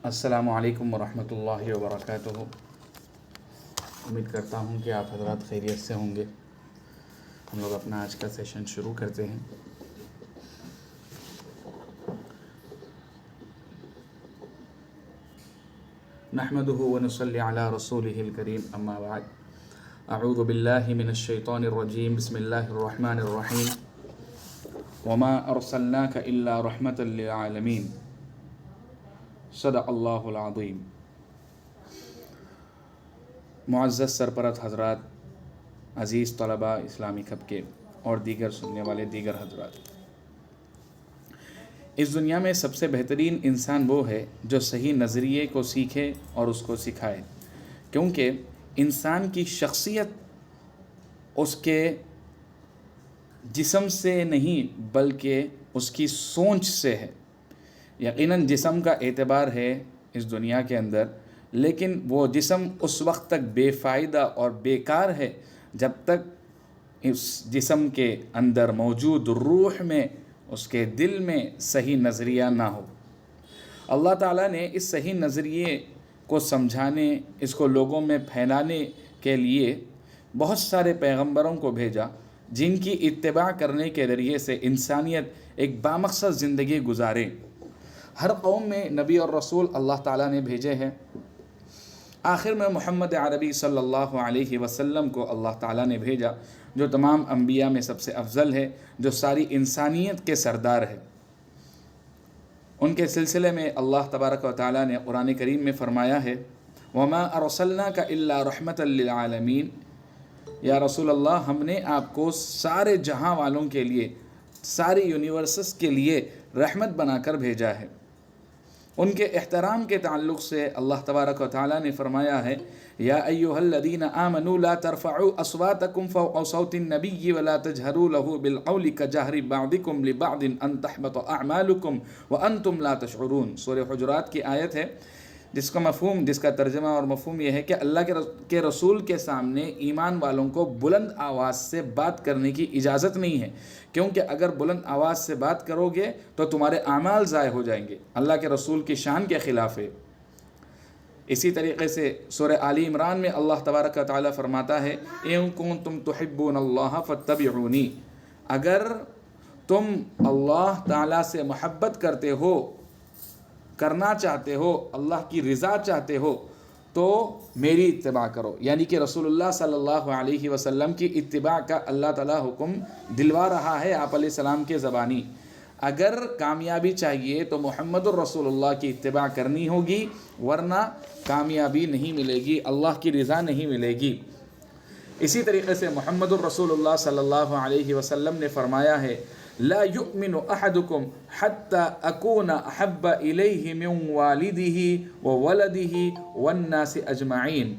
السلام علیکم ورحمۃ اللہ وبرکاتہ۔ امید کرتا ہوں کہ آپ حضرات خیریت سے ہوں گے۔ ہم لوگ اپنا آج کا سیشن شروع کرتے ہیں۔ نحمده ونصلی علی رسولہ الکریم، اما بعد، اعوذ باللہ من الشیطان الرجیم، بسم اللہ الرحمن الرحیم۔ وما ارسلناک الا رحمۃ للعالمین، صدق اللہ العظیم۔ معزز سرپرست حضرات، عزیز طلباء اسلامی کھپکے اور دیگر سننے والے دیگر حضرات، اس دنیا میں سب سے بہترین انسان وہ ہے جو صحیح نظریے کو سیکھے اور اس کو سکھائے، کیونکہ انسان کی شخصیت اس کے جسم سے نہیں بلکہ اس کی سوچ سے ہے۔ یقیناً جسم کا اعتبار ہے اس دنیا کے اندر، لیکن وہ جسم اس وقت تک بے فائدہ اور بیکار ہے جب تک اس جسم کے اندر موجود روح میں، اس کے دل میں صحیح نظریہ نہ ہو۔ اللہ تعالیٰ نے اس صحیح نظریے کو سمجھانے، اس کو لوگوں میں پھیلانے کے لیے بہت سارے پیغمبروں کو بھیجا، جن کی اتباع کرنے کے ذریعے سے انسانیت ایک بامقصد زندگی گزارے۔ ہر قوم میں نبی اور رسول اللہ تعالیٰ نے بھیجے ہیں، آخر میں محمد عربی صلی اللہ علیہ وسلم کو اللہ تعالیٰ نے بھیجا، جو تمام انبیاء میں سب سے افضل ہے، جو ساری انسانیت کے سردار ہے۔ ان کے سلسلے میں اللہ تبارک و تعالیٰ نے قرآن کریم میں فرمایا ہے، وَمَا أَرْسَلْنَاكَ إِلَّا رَحْمَةً لِلْعَالَمِينَ، یا رسول اللہ، ہم نے آپ کو سارے جہاں والوں کے لیے، ساری یونیورسز کے لیے رحمت بنا کر بھیجا ہے۔ ان کے احترام کے تعلق سے اللہ تبارک و تعالیٰ نے فرمایا ہے، یا ایھا الذین آمنوا لا ترفعوا اصواتکم فوق صوت النبی ولا تجہروا له بالقول کجہر بعضکم لبعض ان تحبط اعمالکم وانتم لا تشعرون۔ سورہ حجرات کی آیت ہے، جس کا ترجمہ اور مفہوم یہ ہے کہ اللہ کے رسول کے سامنے ایمان والوں کو بلند آواز سے بات کرنے کی اجازت نہیں ہے، کیونکہ اگر بلند آواز سے بات کرو گے تو تمہارے اعمال ضائع ہو جائیں گے، اللہ کے رسول کی شان کے خلاف ہے۔ اسی طریقے سے سورہ آل عمران میں اللہ تبارک و تعالیٰ فرماتا ہے، اِن کنتم تحبون اللہ فاتبعونی، اگر تم اللہ تعالیٰ سے محبت کرنا چاہتے ہو، اللہ کی رضا چاہتے ہو، تو میری اتباع کرو، یعنی کہ رسول اللہ صلی اللہ علیہ وسلم کی اتباع کا اللہ تعالیٰ حکم دلوا رہا ہے آپ علیہ السلام کے زبانی۔ اگر کامیابی چاہیے تو محمد الرسول اللہ کی اتباع کرنی ہوگی، ورنہ کامیابی نہیں ملے گی، اللہ کی رضا نہیں ملے گی۔ اسی طریقے سے محمد الرسول اللہ صلی اللہ علیہ وسلم نے فرمایا ہے، لا یؤمن احدکم حتی اکون احب الیہ من والدہ وولدہ والناس اجمعین،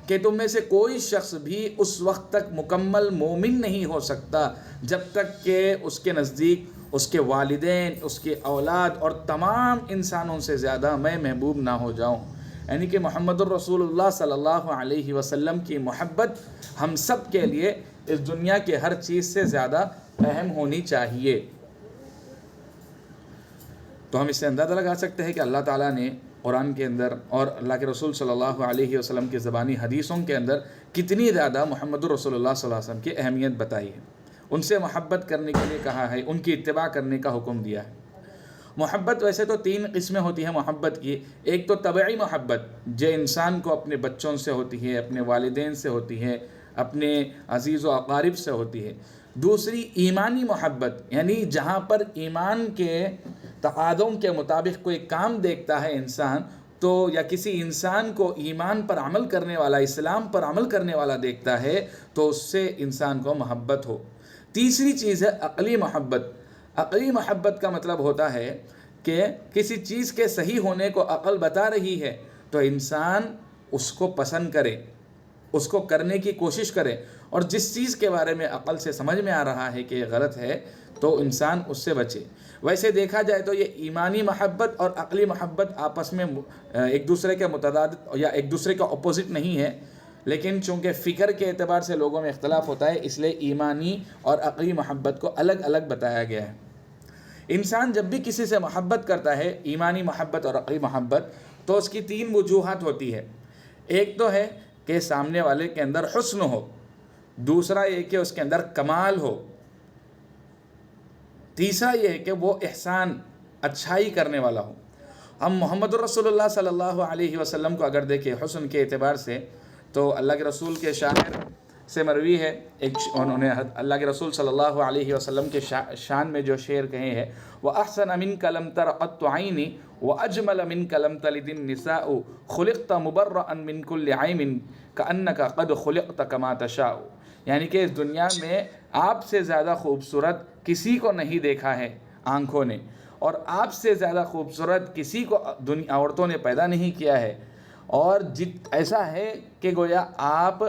کہ تم میں سے کوئی شخص بھی اس وقت تک مکمل مومن نہیں ہو سکتا جب تک کہ اس کے نزدیک اس کے والدین، اس کے اولاد اور تمام انسانوں سے زیادہ میں محبوب نہ ہو جاؤں۔ یعنی کہ محمد الرسول اللہ صلی اللہ علیہ وسلم کی محبت ہم سب کے لیے اس دنیا کے ہر چیز سے زیادہ اہم ہونی چاہیے۔ تو ہم اس سے اندازہ لگا سکتے ہیں کہ اللہ تعالیٰ نے قرآن کے اندر اور اللہ کے رسول صلی اللہ علیہ وسلم کی زبانی حدیثوں کے اندر کتنی زیادہ محمد الرسول اللہ صلی اللہ علیہ وسلم کی اہمیت بتائی ہے، ان سے محبت کرنے کے لیے کہا ہے، ان کی اتباع کرنے کا حکم دیا ہے۔ محبت ویسے تو تین قسمیں ہوتی ہیں محبت کی، ایک تو طبعی محبت جو انسان کو اپنے بچوں سے ہوتی ہے، اپنے والدین سے ہوتی ہے، اپنے عزیز و اقارب سے ہوتی ہے۔ دوسری ایمانی محبت، یعنی جہاں پر ایمان کے تقاضوں کے مطابق کوئی کام دیکھتا ہے انسان، تو یا کسی انسان کو ایمان پر عمل کرنے والا، اسلام پر عمل کرنے والا دیکھتا ہے تو اس سے انسان کو محبت ہو۔ تیسری چیز ہے عقلی محبت۔ عقلی محبت کا مطلب ہوتا ہے کہ کسی چیز کے صحیح ہونے کو عقل بتا رہی ہے تو انسان اس کو پسند کرے، اس کو کرنے کی کوشش کرے، اور جس چیز کے بارے میں عقل سے سمجھ میں آ رہا ہے کہ یہ غلط ہے تو انسان اس سے بچے۔ ویسے دیکھا جائے تو یہ ایمانی محبت اور عقلی محبت آپس میں ایک دوسرے کے متضاد یا ایک دوسرے کا اپوزٹ نہیں ہے، لیکن چونکہ فکر کے اعتبار سے لوگوں میں اختلاف ہوتا ہے، اس لیے ایمانی اور عقلی محبت کو الگ الگ بتایا گیا ہے۔ انسان جب بھی کسی سے محبت کرتا ہے، ایمانی محبت اور عقلی محبت، تو اس کی 3 وجوہات ہوتی ہے۔ ایک تو ہے کہ سامنے والے کے اندر حسن ہو، دوسرا یہ کہ اس کے اندر کمال ہو، تیسرا یہ ہے کہ وہ احسان، اچھائی کرنے والا ہو۔ ہم محمد الرسول اللہ صلی اللہ علیہ وسلم کو اگر دیکھیں حسن کے اعتبار سے، تو اللہ کے رسول کے شاعر سے مروی ہے، انہوں نے اللہ کے رسول صلی اللہ علیہ وسلم کے شان میں جو شعر کہے ہیں، وَأَحْسَنَ مِنْكَ لَمْ تَرَ قَطُّ عَيْنِي وَأَجْمَلَ مِنْكَ لَمْ تَلِدِ النِّسَاءُ خُلِقْتَ مُبَرَّأً مِنْ كُلِّ عَيْبٍ كَأَنَّكَ قَدْ خُلِقْتَ كَمَا تَشَاءُ۔ یعنی کہ اس دنیا میں آپ سے زیادہ خوبصورت کسی کو نہیں دیکھا ہے آنکھوں نے، اور آپ سے زیادہ خوبصورت کسی کو عورتوں نے پیدا نہیں کیا ہے، اور ایسا ہے کہ گویا آپ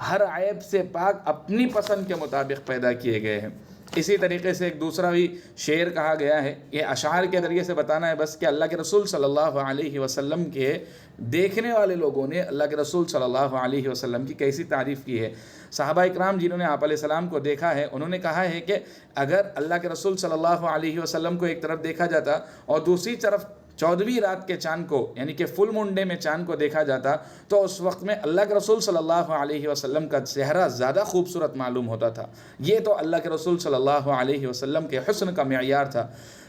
ہر عیب سے پاک اپنی پسند کے مطابق پیدا کیے گئے ہیں۔ اسی طریقے سے ایک دوسرا بھی شعر کہا گیا ہے، یہ اشعار کے ذریعے سے بتانا ہے بس کہ اللہ کے رسول صلی اللہ علیہ وسلم کے دیکھنے والے لوگوں نے اللہ کے رسول صلی اللہ علیہ وسلم کی کیسی تعریف کی ہے۔ صحابہ اکرام جنہوں نے آپ علیہ السلام کو دیکھا ہے، انہوں نے کہا ہے کہ اگر اللہ کے رسول صلی اللہ علیہ وسلم کو ایک طرف دیکھا جاتا اور دوسری طرف 14ویں رات کے چاند کو، یعنی کہ فل منڈے میں چاند کو دیکھا جاتا، تو اس وقت میں اللہ کے رسول صلی اللہ علیہ وسلم کا چہرہ زیادہ خوبصورت معلوم ہوتا تھا۔ یہ تو اللہ کے رسول صلی اللہ علیہ وسلم کے حسن کا معیار تھا۔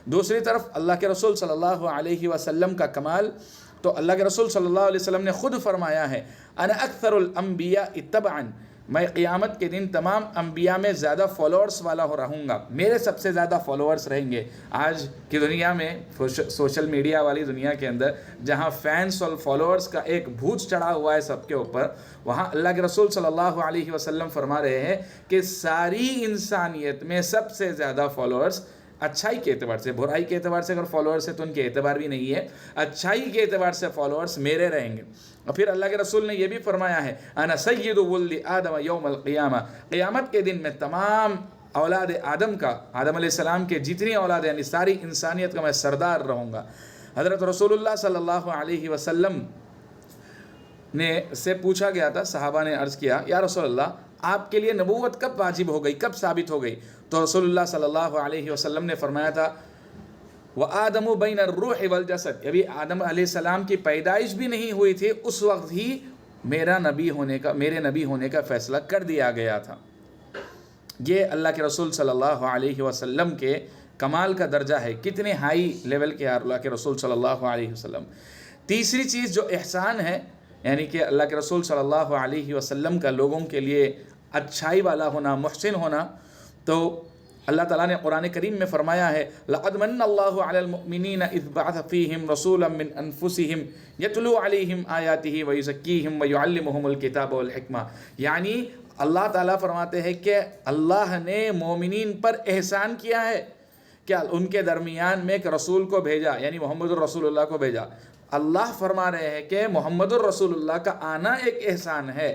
دوسری طرف اللہ کے رسول صلی اللہ علیہ وسلم کا کمال، تو اللہ کے رسول صلی اللہ علیہ وسلم نے خود فرمایا ہے، انا اکثر الانبیاء اتبعا، میں قیامت کے دن تمام انبیاء میں زیادہ فالوورز والا رہوں گا، میرے سب سے زیادہ فالوورز رہیں گے۔ آج کی دنیا میں، سوشل میڈیا والی دنیا کے اندر، جہاں فینس اور فالوورز کا ایک بھوت چڑھا ہوا ہے سب کے اوپر، وہاں اللہ کے رسول صلی اللہ علیہ وسلم فرما رہے ہیں کہ ساری انسانیت میں سب سے زیادہ فالوورز، اچھائی کے اعتبار سے، برائی کے اعتبار سے اگر فالوورز ہے تو ان کے اعتبار بھی نہیں ہے، اچھائی کے اعتبار سے فالوورز میرے رہیں گے۔ اور پھر اللہ کے رسول نے یہ بھی فرمایا ہے، انا سید ولد آدم یوم القیامہ، قیامت کے دن میں تمام اولاد آدم کا، آدم علیہ السلام کے جتنی اولاد یعنی ساری انسانیت کا میں سردار رہوں گا۔ حضرت رسول اللہ صلی اللہ علیہ وسلم نے سے پوچھا گیا تھا، صحابہ نے عرض کیا، یا رسول اللہ، آپ کے لیے نبوت کب واجب ہو گئی، کب ثابت ہو گئی؟ تو رسول اللہ صلی اللہ علیہ وسلم نے فرمایا تھا، وَآدَمُ بَيْنَ الرُّوحِ وَالْجَسَدِ، ابھی آدم علیہ السلام کی پیدائش بھی نہیں ہوئی تھی، اس وقت ہی میرے نبی ہونے کا فیصلہ کر دیا گیا تھا۔ یہ اللہ کے رسول صلی اللہ علیہ وسلم کے کمال کا درجہ ہے، کتنے ہائی لیول کے اللہ کے رسول صلی اللہ علیہ وسلم۔ تیسری چیز جو احسان ہے، یعنی کہ اللہ کے رسول صلی اللہ علیہ وسلم کا لوگوں کے لیے اچھائی والا ہونا، محسن ہونا، تو اللہ تعالیٰ نے قرآن کریم میں فرمایا ہے، لَقَدْ مَنَّ اللَّهُ عَلَى الْمُؤْمِنِينَ إِذْ بَعَثَ فِيهِمْ رَسُولًا مِّنْ أَنفُسِهِمْ يَتْلُو عَلَيْهِمْ آيَاتِهِ وَيُزَكِّيهِمْ وَيُعَلِّمُهُمُ الْكِتَابَ وَالْحِكْمَةَ، یعنی اللہ تعالیٰ فرماتے ہیں کہ اللہ نے مومنین پر احسان کیا ہے کہ ان کے درمیان میں ایک رسول کو بھیجا، یعنی محمد الرسول اللہ کو بھیجا۔ اللہ فرما رہے ہیں کہ محمد الرسول اللہ کا آنا ایک احسان ہے۔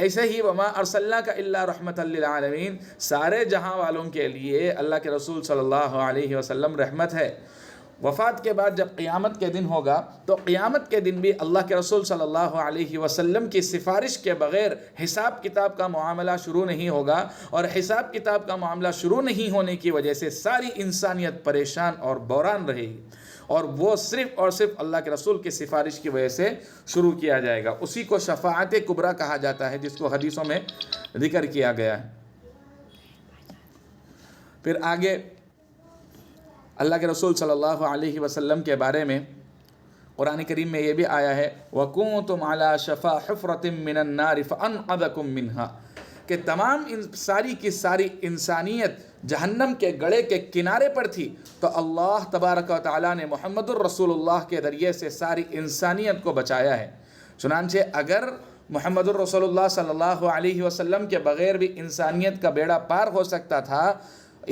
ایسے ہی وما ارسلناک الا رحمۃ للعالمین، سارے جہاں والوں کے لیے اللہ کے رسول صلی اللہ علیہ وسلم رحمت ہے۔ وفات کے بعد جب قیامت کے دن ہوگا تو قیامت کے دن بھی اللہ کے رسول صلی اللہ علیہ وسلم کی سفارش کے بغیر حساب کتاب کا معاملہ شروع نہیں ہوگا، اور حساب کتاب کا معاملہ شروع نہیں ہونے کی وجہ سے ساری انسانیت پریشان اور بحران رہے گی، اور وہ صرف اور صرف اللہ کے رسول کی سفارش کی وجہ سے شروع کیا جائے گا۔ اسی کو شفاعت کبریٰ کہا جاتا ہے، جس کو حدیثوں میں ذکر کیا گیا ہے۔ پھر آگے اللہ کے رسول صلی اللہ علیہ وسلم کے بارے میں قرآن کریم میں یہ بھی آیا ہے، وَكُنْتُمْ عَلَى شَفَا حُفْرَةٍ مِّنَ النَّارِ فَأَنْقَذَكُم مِّنْهَا، کہ تمام ساری کی ساری انسانیت جہنم کے گڑھے کے کنارے پر تھی، تو اللہ تبارک و تعالیٰ نے محمد الرسول اللہ کے ذریعے سے ساری انسانیت کو بچایا ہے۔ چنانچہ اگر محمد الرسول اللہ صلی اللہ علیہ وسلم کے بغیر بھی انسانیت کا بیڑا پار ہو سکتا تھا،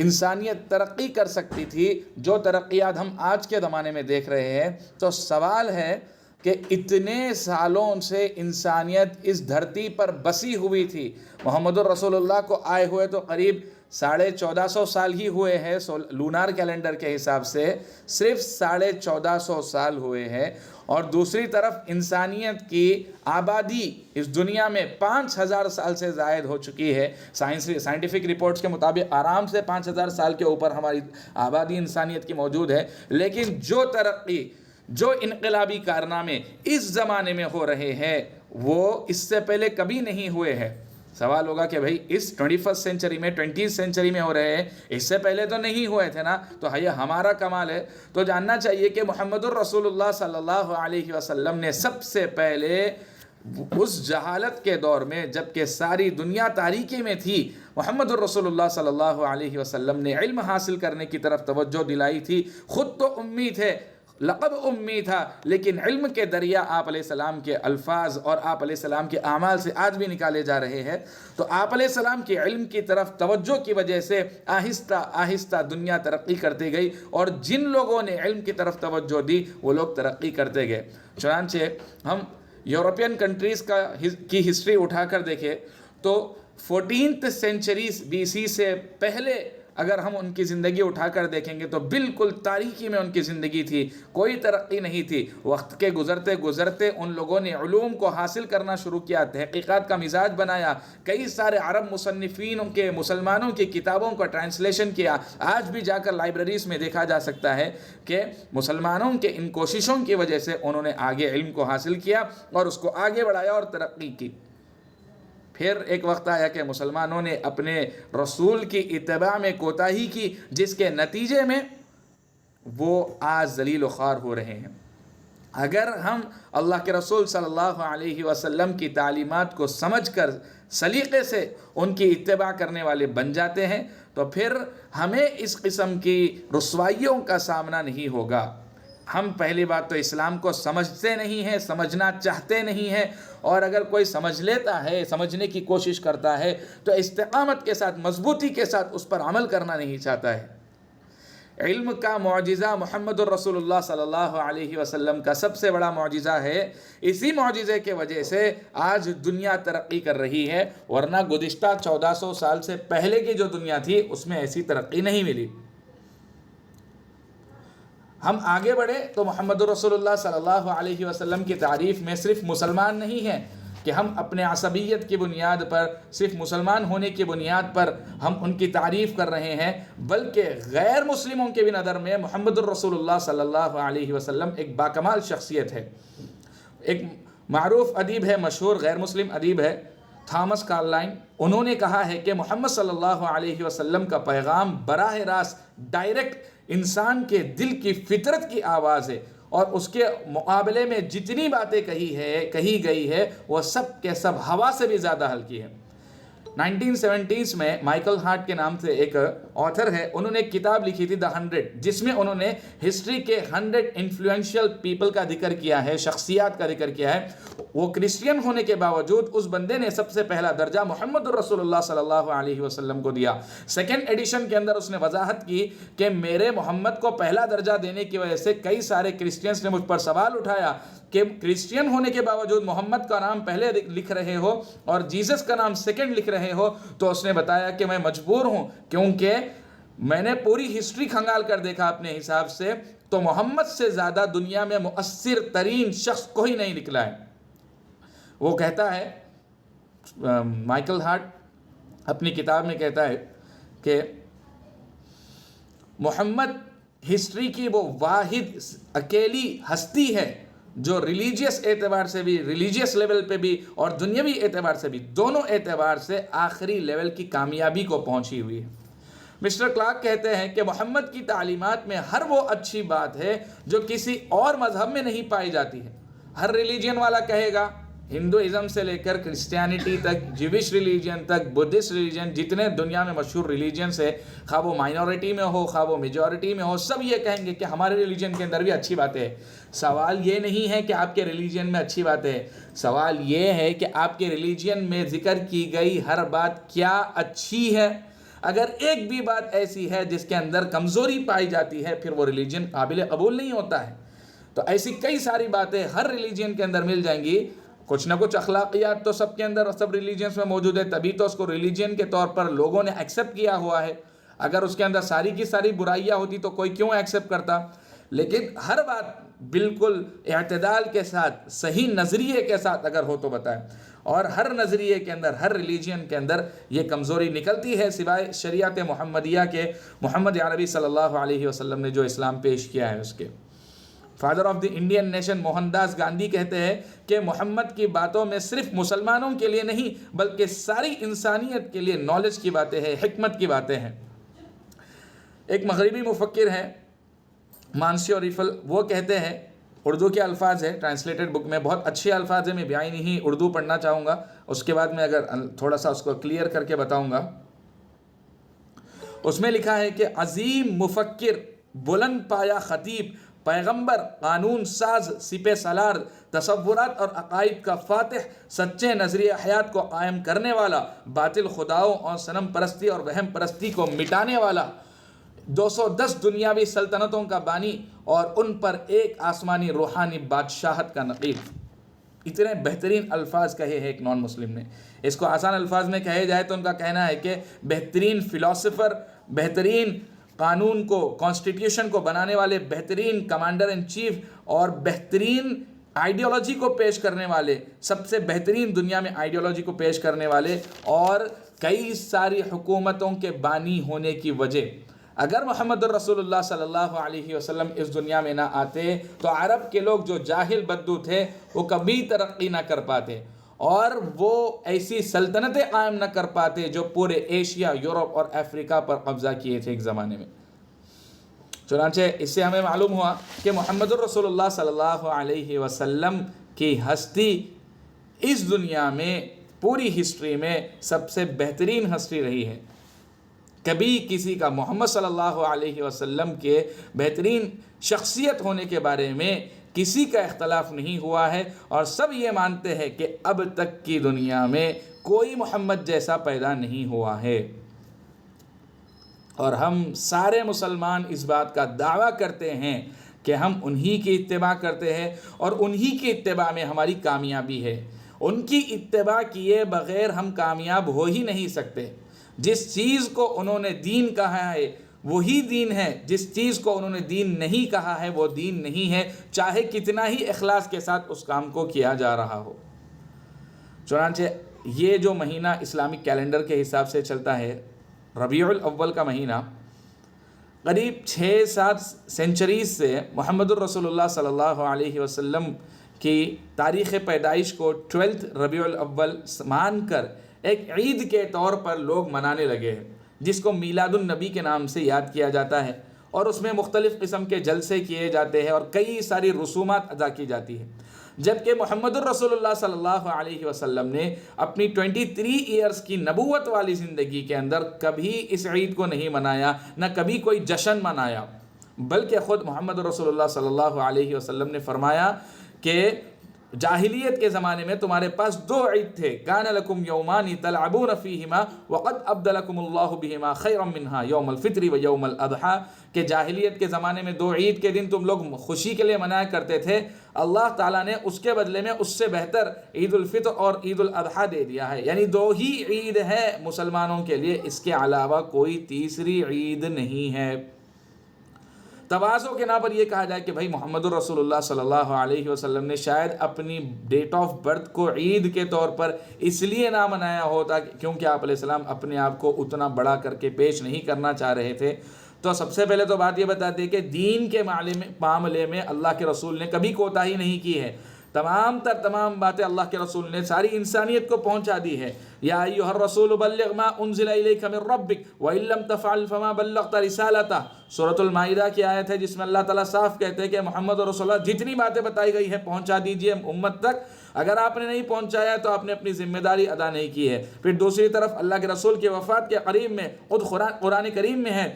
انسانیت ترقی کر سکتی تھی جو ترقیات ہم آج کے زمانے میں دیکھ رہے ہیں، تو سوال ہے کہ اتنے سالوں سے انسانیت اس دھرتی پر بسی ہوئی تھی، محمد الرسول اللہ کو آئے ہوئے تو قریب 1450 سال ہی ہوئے ہیں لونار کیلنڈر کے حساب سے، صرف 1450 سال ہوئے ہیں، اور دوسری طرف انسانیت کی آبادی اس دنیا میں 5000 سال سے زائد ہو چکی ہے۔ سائنٹیفک رپورٹس کے مطابق آرام سے 5000 سال کے اوپر ہماری آبادی انسانیت کی موجود ہے، لیکن جو ترقی، جو انقلابی کارنامے اس زمانے میں ہو رہے ہیں وہ اس سے پہلے کبھی نہیں ہوئے ہیں۔ سوال ہوگا کہ بھائی اس 21 سینچری میں، 20 سینچری میں ہو رہے ہیں، اس سے پہلے تو نہیں ہوئے تھے نا، تو یہ ہمارا کمال ہے۔ تو جاننا چاہیے کہ محمد الرسول اللہ صلی اللہ علیہ وسلم نے سب سے پہلے اس جہالت کے دور میں، جبکہ ساری دنیا تاریکی میں تھی، محمد الرسول اللہ صلی اللہ علیہ وسلم نے علم حاصل کرنے کی طرف توجہ دلائی تھی۔ خود تو امی تھے، لقب امی تھا، لیکن علم کے دریا آپ علیہ السلام کے الفاظ اور آپ علیہ السلام کے اعمال سے آج بھی نکالے جا رہے ہیں۔ تو آپ علیہ السلام کے علم کی طرف توجہ کی وجہ سے آہستہ آہستہ دنیا ترقی کرتی گئی، اور جن لوگوں نے علم کی طرف توجہ دی وہ لوگ ترقی کرتے گئے۔ چنانچہ ہم یورپین کنٹریز کی ہسٹری اٹھا کر دیکھیں تو 14th سینچری BC سے پہلے اگر ہم ان کی زندگی اٹھا کر دیکھیں گے تو بالکل تاریکی میں ان کی زندگی تھی، کوئی ترقی نہیں تھی۔ وقت کے گزرتے گزرتے ان لوگوں نے علوم کو حاصل کرنا شروع کیا، تحقیقات کا مزاج بنایا، کئی سارے عرب مصنفین کے، مسلمانوں کی کتابوں کا ٹرانسلیشن کیا۔ آج بھی جا کر لائبریریز میں دیکھا جا سکتا ہے کہ مسلمانوں کے ان کوششوں کی وجہ سے انہوں نے آگے علم کو حاصل کیا اور اس کو آگے بڑھایا اور ترقی کی۔ پھر ایک وقت آیا کہ مسلمانوں نے اپنے رسول کی اتباع میں کوتاہی کی، جس کے نتیجے میں وہ آج ذلیل و خوار ہو رہے ہیں۔ اگر ہم اللہ کے رسول صلی اللہ علیہ وسلم کی تعلیمات کو سمجھ کر سلیقے سے ان کی اتباع کرنے والے بن جاتے ہیں تو پھر ہمیں اس قسم کی رسوائیوں کا سامنا نہیں ہوگا۔ ہم پہلی بات تو اسلام کو سمجھتے نہیں ہیں، سمجھنا چاہتے نہیں ہیں، اور اگر کوئی سمجھ لیتا ہے، سمجھنے کی کوشش کرتا ہے تو استقامت کے ساتھ، مضبوطی کے ساتھ اس پر عمل کرنا نہیں چاہتا ہے۔ علم کا معجزہ محمد الرسول اللہ صلی اللہ علیہ وسلم کا سب سے بڑا معجزہ ہے۔ اسی معجزے کے وجہ سے آج دنیا ترقی کر رہی ہے، ورنہ گزشتہ 1400 سال سے پہلے کی جو دنیا تھی اس میں ایسی ترقی نہیں ملی۔ ہم آگے بڑھے تو محمد رسول اللہ صلی اللہ علیہ وسلم کی تعریف میں صرف مسلمان نہیں ہیں کہ ہم اپنے عصبیت کی بنیاد پر، صرف مسلمان ہونے کی بنیاد پر ہم ان کی تعریف کر رہے ہیں، بلکہ غیر مسلموں کے بھی نظر میں محمد الرسول اللہ صلی اللہ علیہ وسلم ایک باکمال شخصیت ہے۔ ایک معروف ادیب ہے، مشہور غیر مسلم ادیب ہے، تھامس کارلائن۔ انہوں نے کہا ہے کہ محمد صلی اللہ علیہ وسلم کا پیغام براہ راست ڈائریکٹ انسان کے دل کی فطرت کی آواز ہے، اور اس کے مقابلے میں جتنی باتیں کہی گئی ہے وہ سب کے سب ہوا سے بھی زیادہ ہلکی ہے۔ 1970s میں مائیکل ہارٹ کے نام سے ایک آتھر ہے، انہوں نے ایک کتاب لکھی تھی 100، جس میں انہوں نے ہسٹری کے 100 انفلوئنشل پیپل کا ذکر کیا ہے، شخصیات کا ذکر کیا ہے۔ وہ کرسچین ہونے کے باوجود اس بندے نے سب سے پہلا درجہ محمد الرسول اللہ صلی اللہ علیہ وسلم کو دیا۔ سیکنڈ ایڈیشن کے اندر اس نے وضاحت کی کہ میرے محمد کو پہلا درجہ دینے کی وجہ سے کئی سارے کرسچینز نے مجھ پر سوال اٹھایا کہ کرسچین ہونے کے باوجود محمد کا نام پہلے لکھ رہے ہو اور جیسس کا نام سیکنڈ لکھ رہے ہو۔ تو اس نے بتایا کہ میں مجبور ہوں، کیونکہ میں نے پوری ہسٹری کھنگال کر دیکھا اپنے حساب سے، تو محمد سے زیادہ دنیا میں مؤثر ترین شخص کوئی نہیں نکلا ہے۔ وہ کہتا ہے، مائیکل ہارٹ اپنی کتاب میں کہتا ہے کہ محمد ہسٹری کی وہ واحد اکیلی ہستی ہے جو ریلیجیس اعتبار سے بھی، ریلیجیس لیول پہ بھی اور دنیاوی اعتبار سے بھی، دونوں اعتبار سے آخری لیول کی کامیابی کو پہنچی ہوئی ہے۔ مسٹر کلارک کہتے ہیں کہ محمد کی تعلیمات میں ہر وہ اچھی بات ہے جو کسی اور مذہب میں نہیں پائی جاتی ہے۔ ہر ریلیجین والا کہے گا، ہندوازم سے لے کر کرسچینٹی تک، جیوش ریلیجن تک، بدھسٹ ریلیجن، جتنے دنیا میں مشہور ریلیجنس ہے، خواہ وہ مائنورٹی میں ہو خواہ وہ میجورٹی میں ہو، سب یہ کہیں گے کہ ہمارے ریلیجن کے اندر بھی اچھی باتیں ہیں۔ سوال یہ نہیں ہے کہ آپ کے ریلیجن میں اچھی باتیں ہیں، سوال یہ ہے کہ آپ کے ریلیجن میں ذکر کی گئی ہر بات کیا اچھی ہے۔ اگر ایک بھی بات ایسی ہے جس کے اندر کمزوری پائی جاتی ہے، پھر وہ ریلیجن قابل قبول نہیں ہوتا ہے۔ تو ایسی کئی ساری باتیں ہر ریلیجن کے اندر مل جائیں گی، کچھ نہ کچھ اخلاقیات تو سب کے اندر سب ریلیجنس میں موجود ہے، تبھی تو اس کو ریلیجن کے طور پر لوگوں نے ایکسیپٹ کیا ہوا ہے. اگر اس کے اندر ساری کی ساری برائیاں ہوتی تو کوئی کیوں ایکسیپٹ کرتا. لیکن ہر بات بالکل اعتدال کے ساتھ، صحیح نظریے کے ساتھ اگر ہو تو بتائیں. اور ہر نظریے کے اندر، ہر ریلیجن کے اندر یہ کمزوری نکلتی ہے سوائے شریعت محمدیہ کے، محمد عربی صلی اللہ علیہ وسلم نے جو اسلام پیش کیا ہے اس کے. Father of the Indian nation Mohandas Gandhi کہتے ہیں کہ محمد کی باتوں میں صرف مسلمانوں کے لیے نہیں بلکہ ساری انسانیت کے لیے نالج کی باتیں ہیں، حکمت کی باتیں ہیں. ایک مغربی مفکر ہے مانسیو ریفل، وہ کہتے ہیں، اردو کے الفاظ ہے ٹرانسلیٹڈ بک میں، بہت اچھے الفاظ ہیں، میں بیانی ہی اردو پڑھنا چاہوں گا، اس کے بعد میں اگر تھوڑا سا اس کو کلیئر کر کے بتاؤں گا. اس میں لکھا ہے کہ عظیم مفکر، بلند پایا خطیب، پیغمبر، قانون ساز، سپہ سالار، تصورات اور عقائد کا فاتح، سچے نظریہ حیات کو قائم کرنے والا، باطل خداؤں اور صنم پرستی اور وہم پرستی کو مٹانے والا، 210 دنیاوی سلطنتوں کا بانی اور ان پر ایک آسمانی روحانی بادشاہت کا نقیب. اتنے بہترین الفاظ کہے ہیں ایک نان مسلم نے. اس کو آسان الفاظ میں کہے جائے تو ان کا کہنا ہے کہ بہترین فلاسفر، بہترین قانون کو، کانسٹیٹیوشن کو بنانے والے، بہترین کمانڈر ان چیف اور بہترین آئیڈیالوجی کو پیش کرنے والے، سب سے بہترین دنیا میں آئیڈیالوجی کو پیش کرنے والے اور کئی ساری حکومتوں کے بانی ہونے کی وجہ، اگر محمد الرسول اللہ صلی اللہ علیہ وسلم اس دنیا میں نہ آتے تو عرب کے لوگ جو جاہل بدو تھے وہ کبھی ترقی نہ کر پاتے اور وہ ایسی سلطنتیں قائم نہ کر پاتے جو پورے ایشیا، یورپ اور افریقہ پر قبضہ کیے تھے ایک زمانے میں. چنانچہ اس سے ہمیں معلوم ہوا کہ محمد الرسول اللہ صلی اللہ علیہ وسلم کی ہستی اس دنیا میں، پوری ہسٹری میں سب سے بہترین ہستی رہی ہے. کبھی کسی کا محمد صلی اللہ علیہ وسلم کے بہترین شخصیت ہونے کے بارے میں کسی کا اختلاف نہیں ہوا ہے اور سب یہ مانتے ہیں کہ اب تک کی دنیا میں کوئی محمد جیسا پیدا نہیں ہوا ہے. اور ہم سارے مسلمان اس بات کا دعویٰ کرتے ہیں کہ ہم انہی کی اتباع کرتے ہیں اور انہی کی اتباع میں ہماری کامیابی ہے. ان کی اتباع کیے بغیر ہم کامیاب ہو ہی نہیں سکتے. جس چیز کو انہوں نے دین کہا ہے وہی دین ہے، جس چیز کو انہوں نے دین نہیں کہا ہے وہ دین نہیں ہے، چاہے کتنا ہی اخلاص کے ساتھ اس کام کو کیا جا رہا ہو. چنانچہ یہ جو مہینہ اسلامک کیلنڈر کے حساب سے چلتا ہے، ربیع الاول کا مہینہ، قریب 6-7 سینچریز سے محمد الرسول اللہ صلی اللہ علیہ وسلم کی تاریخ پیدائش کو 12 ربیع الاول مان کر ایک عید کے طور پر لوگ منانے لگے ہیں، جس کو میلاد النبی کے نام سے یاد کیا جاتا ہے اور اس میں مختلف قسم کے جلسے کیے جاتے ہیں اور کئی ساری رسومات ادا کی جاتی ہیں. جبکہ محمد الرسول اللہ صلی اللہ علیہ وسلم نے اپنی 23 ایئرز کی نبوت والی زندگی کے اندر کبھی اس عید کو نہیں منایا، نہ کبھی کوئی جشن منایا، بلکہ خود محمد الرسول اللہ صلی اللہ علیہ وسلم نے فرمایا کہ جاہلیت کے زمانے میں تمہارے پاس 2 عید تھے، کان لکم یومان تلعبون فیہما وقد ابدلکم اللہ بہما خیرا منہا یوم الفطر و یوم الاضحیٰ، کہ جاہلیت کے زمانے میں 2 عید کے دن تم لوگ خوشی کے لیے منایا کرتے تھے، اللہ تعالیٰ نے اس کے بدلے میں اس سے بہتر عید الفطر اور عید الاضحیٰ دے دیا ہے. یعنی 2 ہی عید ہے مسلمانوں کے لیے، اس کے علاوہ کوئی تیسری عید نہیں ہے. تواضع کے نام پر یہ کہا جائے کہ بھائی محمد الرسول اللہ صلی اللہ علیہ وسلم نے شاید اپنی ڈیٹ آف برتھ کو عید کے طور پر اس لیے نہ منایا ہوتا کیونکہ آپ علیہ السلام اپنے آپ کو اتنا بڑا کر کے پیش نہیں کرنا چاہ رہے تھے. تو سب سے پہلے تو بات یہ بتاتے ہیں کہ دین کے معاملے میں اللہ کے رسول نے کبھی کوتاہی نہیں کی ہے. تمام باتیں اللہ کے رسول نے ساری انسانیت کو پہنچا دی ہے. یا ایھا الرسول بلغ ما انزل الیک من ربک وان لم تفعل فما بلغت رسالتہ. سورۃ المائدہ کی آیت ہے جس میں اللہ تعالیٰ صاف کہتے ہیں کہ محمد رسول اللہ جتنی باتیں بتائی گئی ہیں پہنچا دیجئے امت تک. اگر آپ نے نہیں پہنچایا تو آپ نے اپنی ذمہ داری ادا نہیں کی ہے. پھر دوسری طرف اللہ کے رسول کی وفات کے قریب میں خود قرآن کریم میں ہے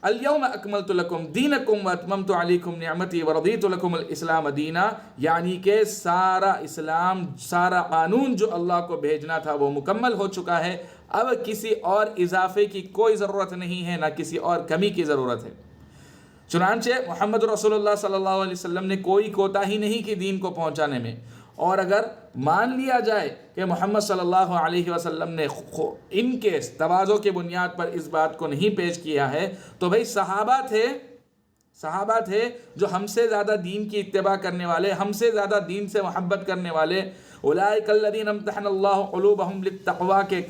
الیوم اکملت لکم دینکم واتممت علیکم نعمتی ورضیت لکم الاسلام دینا، یعنی کہ سارا اسلام، سارا قانون جو اللہ کو بھیجنا تھا وہ مکمل ہو چکا ہے. اب کسی اور اضافے کی کوئی ضرورت نہیں ہے، نہ کسی اور کمی کی ضرورت ہے. چنانچہ محمد رسول اللہ صلی اللہ علیہ وسلم نے کوئی کوتاہی نہیں کی دین کو پہنچانے میں اور اگر مان لیا جائے کہ محمد صلی اللہ علیہ وسلم نے ان کے تواضع کی بنیاد پر اس بات کو نہیں پیش کیا ہے، تو بھئی صحابہ تھے جو ہم سے زیادہ دین کی اتباع کرنے والے، ہم سے زیادہ دین سے محبت کرنے والے، اولئک الذین امتحن اللہ قلوبہم للتقوی کے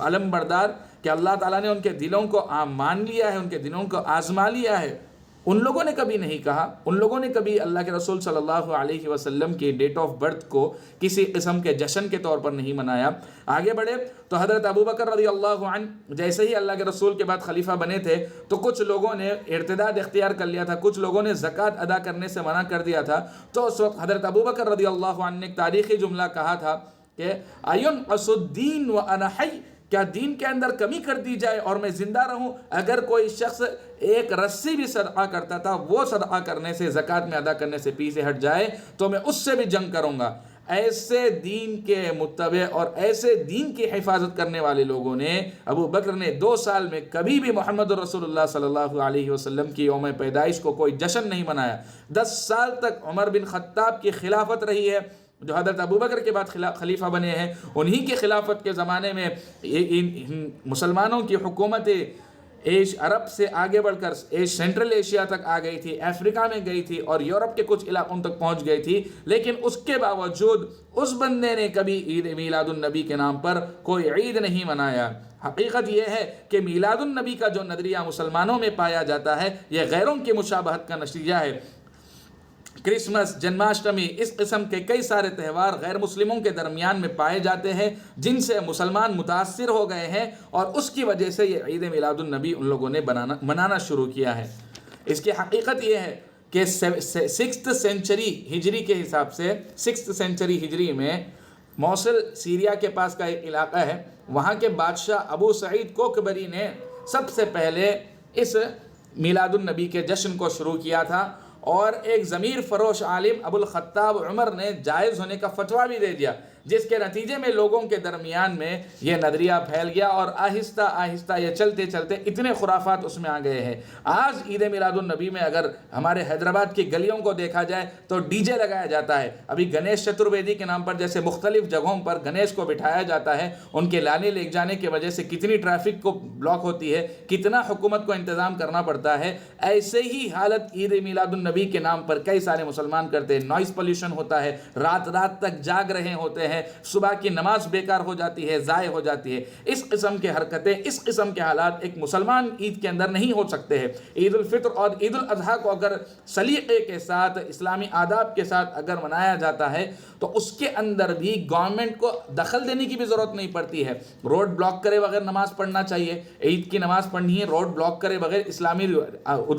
علم بردار، کہ اللہ تعالیٰ نے ان کے دلوں کو مان لیا ہے، ان کے دلوں کو آزما لیا ہے۔ ان لوگوں نے کبھی نہیں کہا، ان لوگوں نے کبھی اللہ کے رسول صلی اللہ علیہ وسلم کی ڈیٹ آف برتھ کو کسی قسم کے جشن کے طور پر نہیں منایا۔ آگے بڑھے تو حضرت ابوبکر رضی اللہ عنہ جیسے ہی اللہ کے رسول کے بعد خلیفہ بنے تھے تو کچھ لوگوں نے ارتداد اختیار کر لیا تھا، کچھ لوگوں نے زکوٰۃ ادا کرنے سے منع کر دیا تھا۔ تو اس وقت حضرت ابوبکر رضی اللہ عنہ نے ایک تاریخی جملہ کہا تھا کہ اَيُنْقَصُ الدِّينُ وَأَنَا حَيٌّ، کیا دین کے اندر کمی کر دی جائے اور میں زندہ رہوں؟ اگر کوئی شخص ایک رسی بھی صدقہ کرتا تھا، وہ صدقہ کرنے سے، زکوٰۃ میں ادا کرنے سے پیچھے ہٹ جائے تو میں اس سے بھی جنگ کروں گا۔ ایسے دین کے متبع اور ایسے دین کی حفاظت کرنے والے لوگوں نے، ابو بکر نے 2 سال میں کبھی بھی محمد رسول اللہ صلی اللہ علیہ وسلم کی یوم پیدائش کو کوئی جشن نہیں منایا۔ 10 سال تک عمر بن خطاب کی خلافت رہی ہے، جو حضرت ابوبکر کے بعد خلیفہ بنے ہیں۔ انہی کی خلافت کے زمانے میں مسلمانوں کی حکومتیں عرب سے آگے بڑھ کر سینٹرل ایشیا تک آ گئی تھی، افریقہ میں گئی تھی اور یورپ کے کچھ علاقوں تک پہنچ گئی تھی، لیکن اس کے باوجود اس بندے نے کبھی عید میلاد النبی کے نام پر کوئی عید نہیں منایا۔ حقیقت یہ ہے کہ میلاد النبی کا جو نظریہ مسلمانوں میں پایا جاتا ہے، یہ غیروں کی مشابہت کا نتیجہ ہے۔ کرسمس، جنماشٹمی، اس قسم کے کئی سارے تہوار غیر مسلموں کے درمیان میں پائے جاتے ہیں جن سے مسلمان متاثر ہو گئے ہیں، اور اس کی وجہ سے یہ عید میلاد النبی ان لوگوں نے منانا شروع کیا ہے۔ اس کی حقیقت یہ ہے کہ 6th سینچری ہجری کے حساب سے 6th سینچری ہجری میں موصل سیریا کے پاس کا ایک علاقہ ہے، وہاں کے بادشاہ ابو سعید کوکبری نے سب سے پہلے اس میلاد النبی کے جشن کو شروع کیا تھا، اور ایک ضمیر فروش عالم ابو الخطاب عمر نے جائز ہونے کا فتویٰ بھی دے دیا، جس کے نتیجے میں لوگوں کے درمیان میں یہ نظریہ پھیل گیا، اور آہستہ آہستہ یہ چلتے چلتے اتنے خرافات اس میں آ گئے ہیں۔ آج عید میلاد النبی میں اگر ہمارے حیدرآباد کی گلیوں کو دیکھا جائے تو ڈی جے لگایا جاتا ہے۔ ابھی گنیش چترویدی کے نام پر جیسے مختلف جگہوں پر گنیش کو بٹھایا جاتا ہے، ان کے لانے لے جانے کی وجہ سے کتنی ٹریفک کو بلاک ہوتی ہے، کتنا حکومت کو انتظام کرنا پڑتا ہے۔ ایسے ہی حالت عید میلاد النبی کے نام پر کئی سارے مسلمان کرتے ہیں۔ نوائز پولیوشن ہوتا ہے، رات رات تک جاگ رہے ہوتے ہیں، صبح کی نماز بیکار ہو جاتی ہے، ضائع ہو جاتی ہے۔ اس قسم کے حرکتیں، اس قسم کے حالات ایک مسلمان عید کے اندر نہیں ہو سکتے ہیں۔ عید الفطر اور عید الاضحیٰ کو اگر سلیقے کے ساتھ، اسلامی آداب کے ساتھ اگر منایا جاتا ہے تو اس کے اندر بھی گورنمنٹ کو دخل دینے کی بھی ضرورت نہیں پڑتی ہے۔ روڈ بلاک کرے بغیر نماز پڑھنا چاہیے، عید کی نماز پڑھنی ہے، روڈ بلاک کرے بغیر اسلامی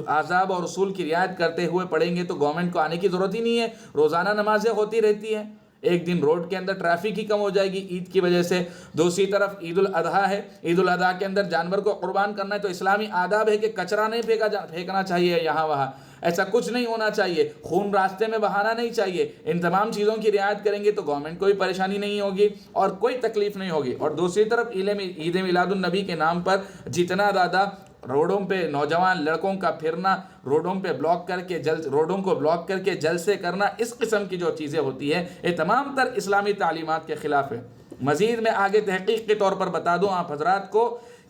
آداب اور اصول کی رعایت کرتے ہوئے پڑھیں گے تو گورنمنٹ کو آنے کی ضرورت ہی نہیں ہے۔ روزانہ نمازیں ہوتی رہتی ہیں، ایک دن روڈ کے اندر ٹریفک ہی کم ہو جائے گی عید کی وجہ سے۔ دوسری طرف عید الاضحیٰ ہے، عید الاضحیٰ کے اندر جانور کو قربان کرنا ہے تو اسلامی آداب ہے کہ کچرا نہیں پھینکنا چاہیے یہاں وہاں، ایسا کچھ نہیں ہونا چاہیے، خون راستے میں بہانا نہیں چاہیے۔ ان تمام چیزوں کی رعایت کریں گے تو گورنمنٹ کو بھی پریشانی نہیں ہوگی اور کوئی تکلیف نہیں ہوگی۔ اور دوسری طرف عید میلاد النبی کے نام پر جتنا زیادہ روڈوں پہ نوجوان لڑکوں کا پھرنا، روڈوں کو بلاک کر کے جلسے کرنا، اس قسم کی جو چیزیں ہوتی ہیں یہ تمام تر اسلامی تعلیمات کے خلاف ہے۔ مزید میں آگے تحقیق کے طور پر بتا دوں آپ حضرات کو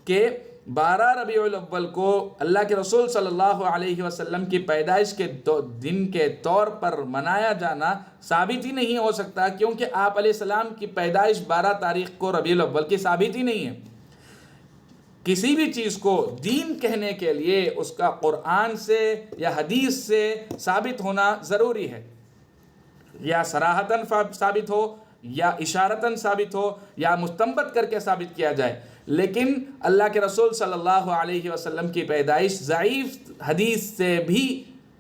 کہ 12 ربیع الاول کو اللہ کے رسول صلی اللہ علیہ وسلم کی پیدائش کے دن کے طور پر منایا جانا ثابت ہی نہیں ہو سکتا، کیونکہ آپ علیہ السلام کی پیدائش 12 تاریخ کو ربیع الاول کی ثابت ہی نہیں ہے۔ کسی بھی چیز کو دین کہنے کے لیے اس کا قرآن سے یا حدیث سے ثابت ہونا ضروری ہے، یا صراحتاً ثابت ہو یا اشارتاً ثابت ہو یا مستنبط کر کے ثابت کیا جائے۔ لیکن اللہ کے رسول صلی اللہ علیہ وسلم کی پیدائش ضعیف حدیث سے بھی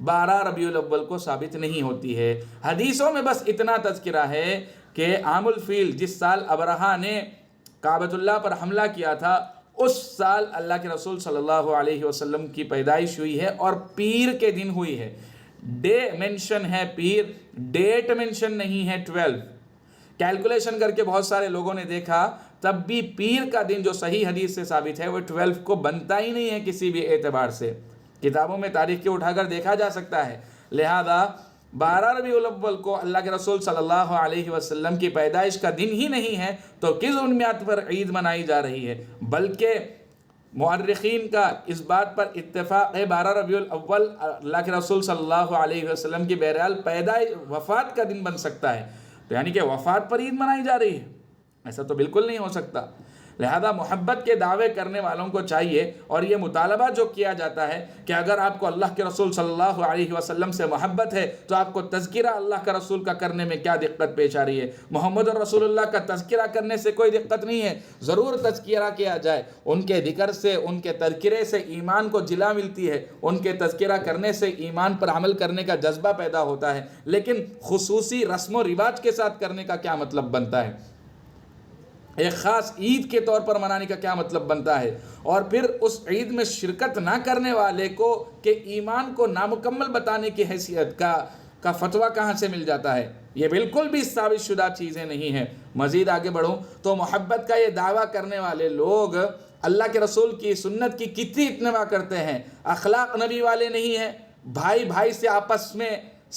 12 ربیع الاول کو ثابت نہیں ہوتی ہے۔ حدیثوں میں بس اتنا تذکرہ ہے کہ عام الفیل جس سال ابرہہ نے کعبۃ اللہ پر حملہ کیا تھا، اس سال اللہ کے رسول صلی اللہ علیہ وسلم کی پیدائش ہوئی ہے اور پیر کے دن ہوئی ہے۔ ڈے مینشن ہے پیر، ڈیٹ مینشن نہیں ہے 12۔ کیلکولیشن کر کے بہت سارے لوگوں نے دیکھا، تب بھی پیر کا دن جو صحیح حدیث سے ثابت ہے وہ 12 کو بنتا ہی نہیں ہے کسی بھی اعتبار سے۔ کتابوں میں تاریخ کے اٹھا کر دیکھا جا سکتا ہے۔ لہذا 12 ربیع الاول کو اللہ کے رسول صلی اللہ علیہ وسلم کی پیدائش کا دن ہی نہیں ہے تو کس بنیاد پر عید منائی جا رہی ہے؟ بلکہ مورخین کا اس بات پر اتفاق ہے 12 ربیع الاول اللہ کے رسول صلی اللہ علیہ وسلم کی بہرحال وفات کا دن بن سکتا ہے، تو یعنی کہ وفات پر عید منائی جا رہی ہے؟ ایسا تو بالکل نہیں ہو سکتا۔ لہذا محبت کے دعوے کرنے والوں کو چاہیے، اور یہ مطالبہ جو کیا جاتا ہے کہ اگر آپ کو اللہ کے رسول صلی اللہ علیہ وسلم سے محبت ہے تو آپ کو تذکرہ اللہ کا رسول کا کرنے میں کیا دقت پیش آ رہی ہے؟ محمد رسول اللہ کا تذکرہ کرنے سے کوئی دقت نہیں ہے، ضرور تذکرہ کیا جائے، ان کے ذکر سے، ان کے تذکرے سے ایمان کو جلا ملتی ہے، ان کے تذکرہ کرنے سے ایمان پر عمل کرنے کا جذبہ پیدا ہوتا ہے، لیکن خصوصی رسم و رواج کے ساتھ کرنے کا کیا مطلب بنتا ہے؟ ایک خاص عید کے طور پر منانے کا کیا مطلب بنتا ہے؟ اور پھر اس عید میں شرکت نہ کرنے والے کو کہ ایمان کو نامکمل بتانے کی حیثیت کا فتویٰ کہاں سے مل جاتا ہے؟ یہ بالکل بھی ثابت شدہ چیزیں نہیں ہیں۔ مزید آگے بڑھوں تو محبت کا یہ دعویٰ کرنے والے لوگ اللہ کے رسول کی سنت کی کتنی اتباع کرتے ہیں، اخلاق نبی والے نہیں ہیں، بھائی بھائی سے آپس میں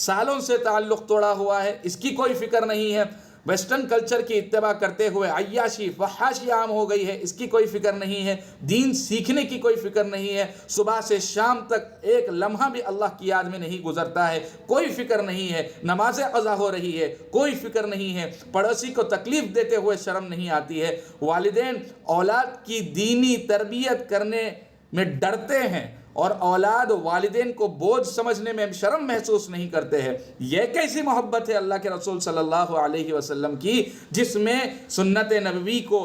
سالوں سے تعلق توڑا ہوا ہے، اس کی کوئی فکر نہیں ہے، ویسٹرن کلچر کی اتباع کرتے ہوئے عیاشی فحاشی عام ہو گئی ہے، اس کی کوئی فکر نہیں ہے، دین سیکھنے کی کوئی فکر نہیں ہے، صبح سے شام تک ایک لمحہ بھی اللہ کی یاد میں نہیں گزرتا ہے، کوئی فکر نہیں ہے، نمازیں قضا ہو رہی ہے، کوئی فکر نہیں ہے، پڑوسی کو تکلیف دیتے ہوئے شرم نہیں آتی ہے، والدین اولاد کی دینی تربیت کرنے میں ڈرتے ہیں اور اولاد والدین کو بوجھ سمجھنے میں شرم محسوس نہیں کرتے ہیں۔ یہ کیسی محبت ہے اللہ کے رسول صلی اللہ علیہ وسلم کی، جس میں سنت نبوی کو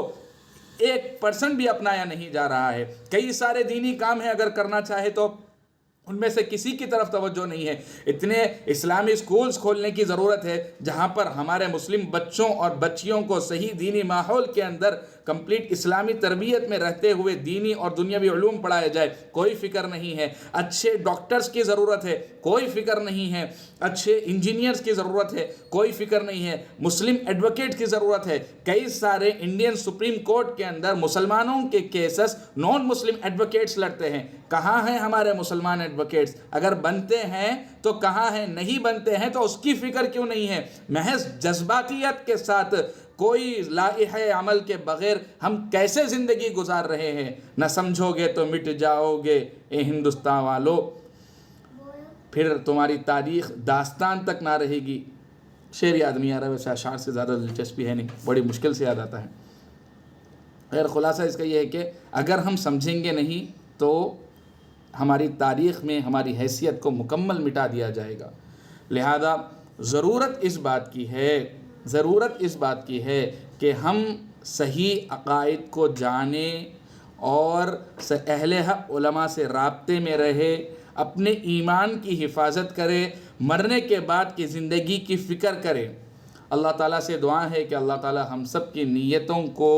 1% بھی اپنایا نہیں جا رہا ہے؟ کئی سارے دینی کام ہیں، اگر کرنا چاہے تو ان میں سے کسی کی طرف توجہ نہیں ہے۔ اتنے اسلامی سکولز کھولنے کی ضرورت ہے جہاں پر ہمارے مسلم بچوں اور بچیوں کو صحیح دینی ماحول کے اندر کمپلیٹ اسلامی تربیت میں رہتے ہوئے دینی اور دنیاوی علوم پڑھائے جائے، کوئی فکر نہیں ہے۔ اچھے ڈاکٹرز کی ضرورت ہے، کوئی فکر نہیں ہے۔ اچھے انجینئرز کی ضرورت ہے، کوئی فکر نہیں ہے۔ مسلم ایڈوکیٹ کی ضرورت ہے۔ کئی سارے انڈین سپریم کورٹ کے اندر مسلمانوں کے کیسز نان مسلم ایڈوکیٹس لڑتے ہیں۔ کہاں ہیں ہمارے مسلمان ایڈوکیٹس؟ اگر بنتے ہیں تو کہاں ہیں؟ نہیں بنتے ہیں تو اس کی فکر کیوں نہیں ہے؟ محض جذباتیت کے ساتھ کوئی لائحہ عمل کے بغیر ہم کیسے زندگی گزار رہے ہیں؟ نہ سمجھو گے تو مٹ جاؤ گے اے ہندوستان والو، پھر تمہاری تاریخ داستان تک نہ رہے گی۔ شعر یاد نہیں آ رہا، ویسے اشعار سے زیادہ دلچسپی ہے نہیں، بڑی مشکل سے یاد آتا ہے۔ خیر خلاصہ اس کا یہ ہے کہ اگر ہم سمجھیں گے نہیں تو ہماری تاریخ میں ہماری حیثیت کو مکمل مٹا دیا جائے گا۔ لہذا ضرورت اس بات کی ہے کہ ہم صحیح عقائد کو جانیں اور اہل حق علماء سے رابطے میں رہے، اپنے ایمان کی حفاظت کرے، مرنے کے بعد کی زندگی کی فکر کرے۔ اللہ تعالیٰ سے دعا ہے کہ اللہ تعالیٰ ہم سب کی نیتوں کو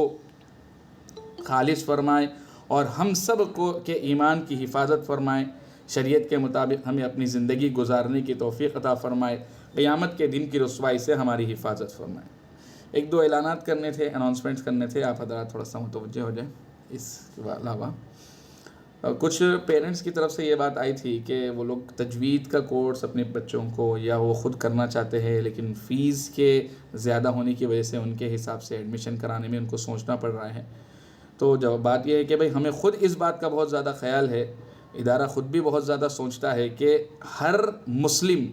خالص فرمائے اور ہم سب کو کے ایمان کی حفاظت فرمائے، شریعت کے مطابق ہمیں اپنی زندگی گزارنے کی توفیق عطا فرمائے، قیامت کے دن کی رسوائی سے ہماری حفاظت فرمائے۔ ایک دو اعلانات کرنے تھے، اناؤنسمنٹس کرنے تھے، آپ حضرات تھوڑا سا متوجہ ہو جائیں۔ اس کے علاوہ کچھ پیرنٹس کی طرف سے یہ بات آئی تھی کہ وہ لوگ تجوید کا کورس اپنے بچوں کو یا وہ خود کرنا چاہتے ہیں، لیکن فیس کے زیادہ ہونے کی وجہ سے ان کے حساب سے ایڈمیشن کرانے میں ان کو سوچنا پڑ رہا ہے۔ تو جب بات یہ ہے کہ بھئی ہمیں خود اس بات کا بہت زیادہ خیال ہے، ادارہ خود بھی بہت زیادہ سوچتا ہے کہ ہر مسلم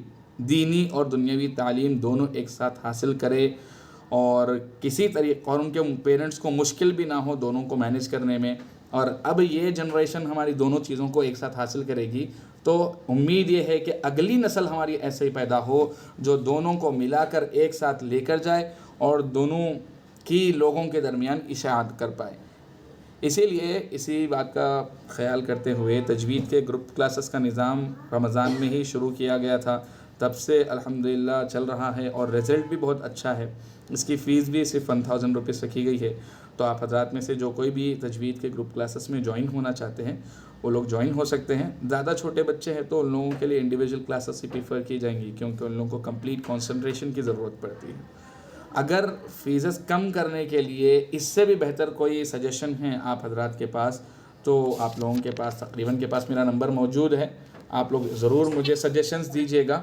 دینی اور دنیاوی تعلیم دونوں ایک ساتھ حاصل کرے اور کسی طریقے اور ان کے پیرنٹس کو مشکل بھی نہ ہو دونوں کو مینیج کرنے میں۔ اور اب یہ جنریشن ہماری دونوں چیزوں کو ایک ساتھ حاصل کرے گی تو امید یہ ہے کہ اگلی نسل ہماری ایسے ہی پیدا ہو جو دونوں کو ملا کر ایک ساتھ لے کر جائے اور دونوں کی لوگوں کے درمیان اشاعت کر پائے۔ اسی لیے اسی بات کا خیال کرتے ہوئے تجوید کے گروپ کلاسز کا نظام رمضان میں ہی شروع کیا گیا تھا، تب سے الحمدللہ چل رہا ہے اور رزلٹ بھی بہت اچھا ہے۔ اس کی فیس بھی صرف 1000 روپیز رکھی گئی ہے، تو آپ حضرات میں سے جو کوئی بھی تجوید کے گروپ کلاسز میں جوائن ہونا چاہتے ہیں وہ لوگ جوائن ہو سکتے ہیں۔ زیادہ چھوٹے بچے ہیں تو ان لوگوں کے لیے انڈیویجول کلاسز ہی پریفر کی جائیں گی کیونکہ ان لوگوں کو کمپلیٹ کنسنٹریشن کی ضرورت پڑتی ہے۔ اگر فیسز کم کرنے کے لیے اس سے بھی بہتر کوئی سجیشن ہیں آپ حضرات کے پاس تو آپ لوگوں کے پاس تقریباً میرا نمبر موجود ہے، آپ لوگ ضرور مجھے سجیشنز دیجیے گا